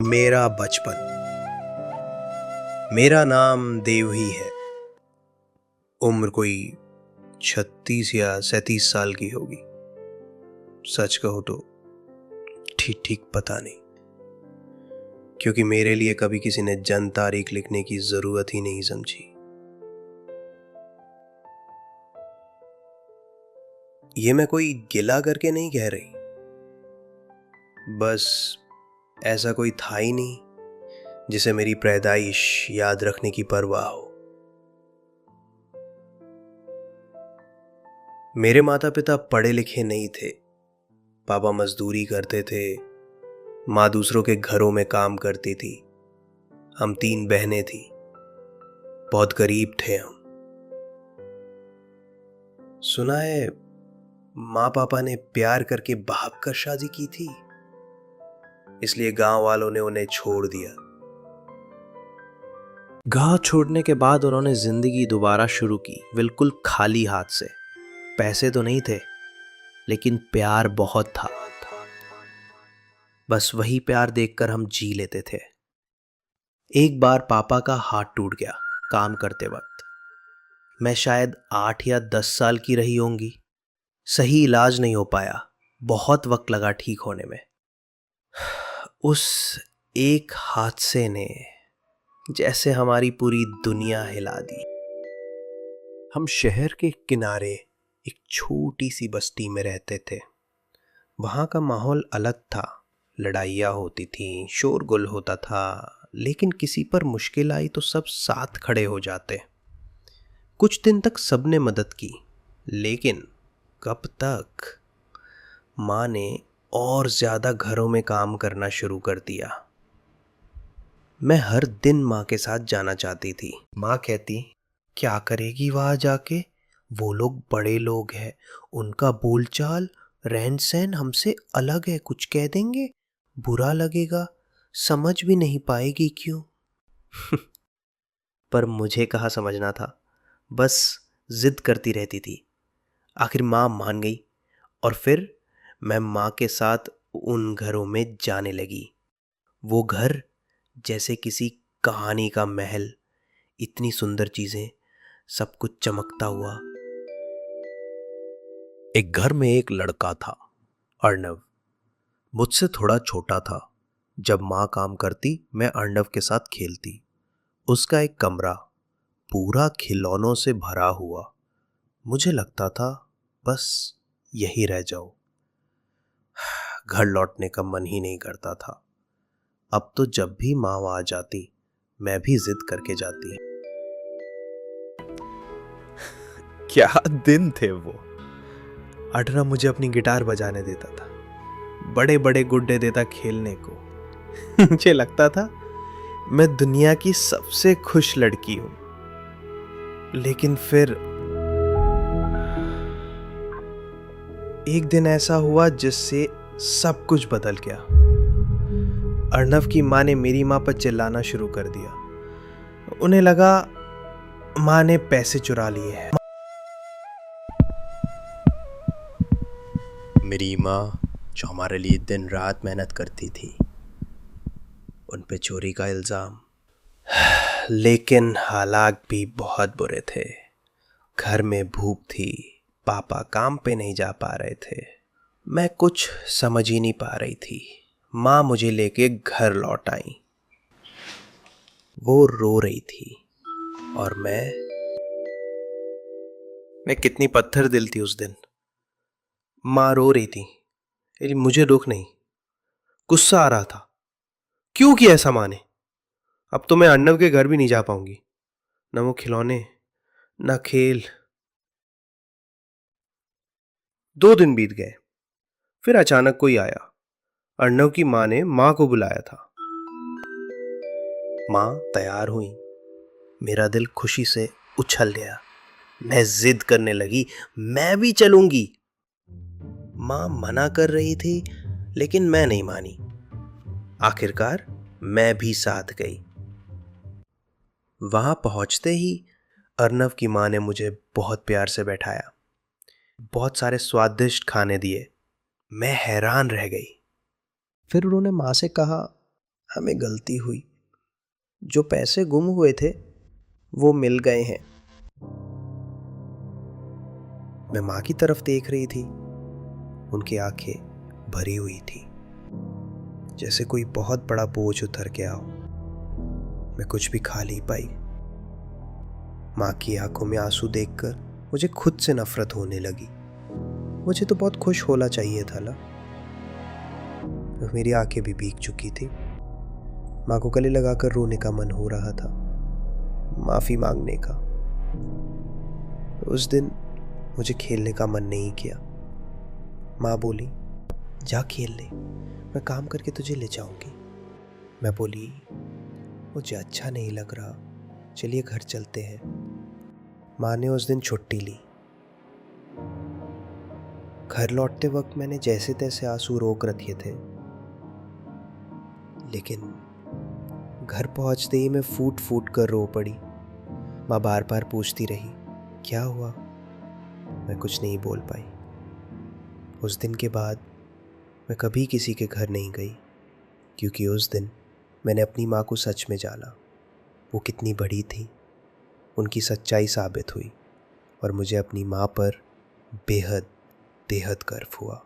मेरा बचपन। मेरा नाम देव ही है। उम्र कोई 36 या 37 साल की होगी। सच कहो तो ठीक ठीक पता नहीं, क्योंकि मेरे लिए कभी किसी ने जन्म तारीख लिखने की जरूरत ही नहीं समझी। ये मैं कोई गिला करके नहीं कह रही, बस ऐसा कोई था ही नहीं जिसे मेरी पैदाइश याद रखने की परवाह हो। मेरे माता पिता पढ़े लिखे नहीं थे। पापा मजदूरी करते थे, माँ दूसरों के घरों में काम करती थी। हम 3 बहनें थी। बहुत गरीब थे हम। सुना है माँ पापा ने प्यार करके भाग कर शादी की थी, इसलिए गांव वालों ने उन्हें छोड़ दिया। गांव छोड़ने के बाद उन्होंने जिंदगी दोबारा शुरू की, बिल्कुल खाली हाथ से। पैसे तो नहीं थे, लेकिन प्यार बहुत था। बस वही प्यार देखकर हम जी लेते थे। एक बार पापा का हाथ टूट गया काम करते वक्त। मैं शायद 8 या 10 साल की रही होंगी। सही इलाज नहीं हो पाया, बहुत वक्त लगा ठीक होने में। उस एक हादसे ने जैसे हमारी पूरी दुनिया हिला दी। हम शहर के किनारे एक छोटी सी बस्ती में रहते थे। वहाँ का माहौल अलग था। लड़ाइयाँ होती थीं, शोरगुल होता था, लेकिन किसी पर मुश्किल आई तो सब साथ खड़े हो जाते। कुछ दिन तक सबने मदद की, लेकिन कब तक? माँ ने और ज्यादा घरों में काम करना शुरू कर दिया। मैं हर दिन माँ के साथ जाना चाहती थी। माँ कहती, क्या करेगी वहां जाके? वो लोग बड़े लोग हैं, उनका बोलचाल रहन सहन हमसे अलग है, कुछ कह देंगे बुरा लगेगा, समझ भी नहीं पाएगी क्यों। पर मुझे कहाँ समझना था, बस जिद करती रहती थी। आखिर माँ मान गई और फिर मैं माँ के साथ उन घरों में जाने लगी। वो घर जैसे किसी कहानी का महल, इतनी सुंदर चीजें, सब कुछ चमकता हुआ। एक घर में एक लड़का था, अर्णव। मुझसे थोड़ा छोटा था। जब माँ काम करती, मैं अर्णव के साथ खेलती। उसका एक कमरा पूरा खिलौनों से भरा हुआ। मुझे लगता था बस यही रह जाओ। घर लौटने का मन ही नहीं करता था। अब तो जब भी माँ वहां जाती, मैं भी जिद करके जाती। क्या दिन थे वो। अर्णव मुझे अपनी गिटार बजाने देता था, बड़े बड़े गुड्डे देता खेलने को। मुझे लगता था मैं दुनिया की सबसे खुश लड़की हूं। लेकिन फिर एक दिन ऐसा हुआ जिससे सब कुछ बदल गया। अर्णव की माँ ने मेरी माँ पर चिल्लाना शुरू कर दिया। उन्हें लगा माँ ने पैसे चुरा लिए हैं। मेरी माँ, जो हमारे लिए दिन रात मेहनत करती थी, उन पे चोरी का इल्जाम। लेकिन हालात भी बहुत बुरे थे। घर में भूख थी, पापा काम पे नहीं जा पा रहे थे। मैं कुछ समझ ही नहीं पा रही थी। माँ मुझे लेके घर लौट आई। वो रो रही थी और मैं कितनी पत्थर दिल थी उस दिन। माँ रो रही थी, लेकिन मुझे दुख नहीं, गुस्सा आ रहा था। क्यों किया ऐसा माँ ने? अब तो मैं अर्णव के घर भी नहीं जा पाऊंगी। न वो खिलौने, न खेल। 2 दिन बीत गए, फिर अचानक कोई आया। अर्णव की माँ ने माँ को बुलाया था। माँ तैयार हुई। मेरा दिल खुशी से उछल गया। मैं जिद करने लगी, मैं भी चलूंगी। माँ मना कर रही थी, लेकिन मैं नहीं मानी। आखिरकार मैं भी साथ गई। वहां पहुंचते ही अर्णव की माँ ने मुझे बहुत प्यार से बैठाया। बहुत सारे स्वादिष्ट खाने दिए। मैं हैरान रह गई। फिर उन्होंने माँ से कहा, हमें गलती हुई। जो पैसे गुम हुए थे वो मिल गए हैं। मैं माँ की तरफ देख रही थी। उनकी आंखें भरी हुई थी, जैसे कोई बहुत बड़ा बोझ उतर गया हो। मैं कुछ भी खा नहीं पाई। माँ की आंखों में आंसू देखकर मुझे खुद से नफरत होने लगी। मुझे तो बहुत खुश होना चाहिए था ना। मेरी आंखें भी भीग चुकी थी। माँ को गले लगाकर रोने का मन हो रहा था, माफी मांगने का। उस दिन मुझे खेलने का मन नहीं किया। माँ बोली, जा खेल ले, मैं काम करके तुझे ले जाऊंगी। मैं बोली, मुझे अच्छा नहीं लग रहा, चलिए घर चलते हैं। माँ ने उस दिन छुट्टी ली। घर लौटते वक्त मैंने जैसे तैसे आंसू रोक रखे थे, लेकिन घर पहुंचते ही मैं फूट फूट कर रो पड़ी। माँ बार बार पूछती रही, क्या हुआ? मैं कुछ नहीं बोल पाई। उस दिन के बाद मैं कभी किसी के घर नहीं गई, क्योंकि उस दिन मैंने अपनी माँ को सच में जाना। वो कितनी बड़ी थी, उनकी सच्चाई साबित हुई और मुझे अपनी माँ पर बेहद बेहद गर्व हुआ।